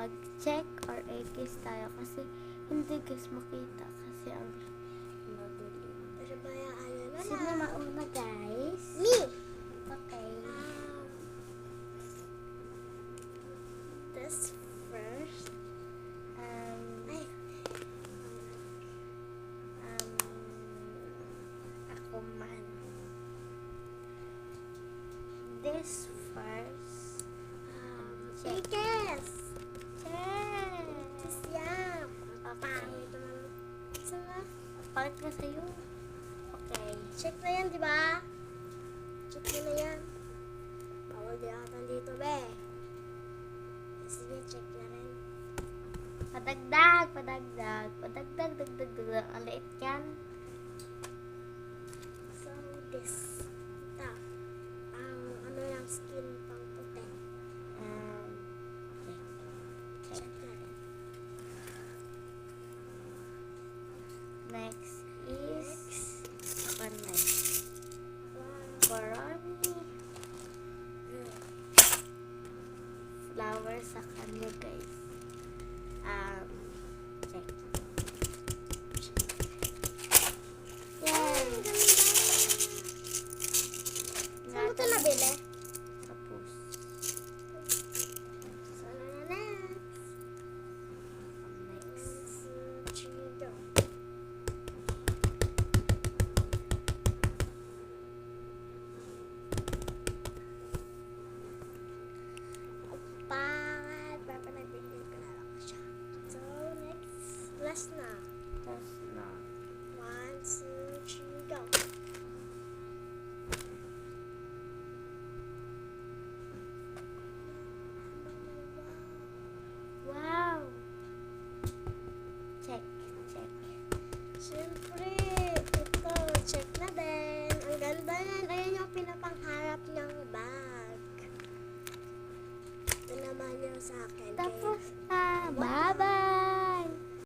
mag-check or X tayo kasi hindi guys makita kasi ang madilim. Pero bayaan nyo na Sino lang. mauna guys? Me! Okay. This first. Ay. Ako man. This first. Check. Ikes! Check. Tis yan. Okay. Pangit naman. Sana? Pangit ka sa'yo. Okay. Check na yan, di ba? Check mo na yan. Bawal di ata dito, be. Sige, check na rin. Padagdag. Dagdag. Ang liit yan. So, this. Ito. Ang ano lang skin pang puti. Check. Check na rin. Next is Corny. Wow. Corny. Flower sa kanya guys. Check. Wow, ang ganda. Saan mo ito nabili? Tapos. Saan na next? Next. Chido. Pangat. Papa nagbili ko na lang siya. So, next. Last na. Tapos na. 1, 2, 3, go. Wow! Check. Siyempre, ito, check na din. Ang ganda yan. Ayan yung pinapangharap niyang bag. Ito naman yung sa akin. Tapos na. Bye-bye!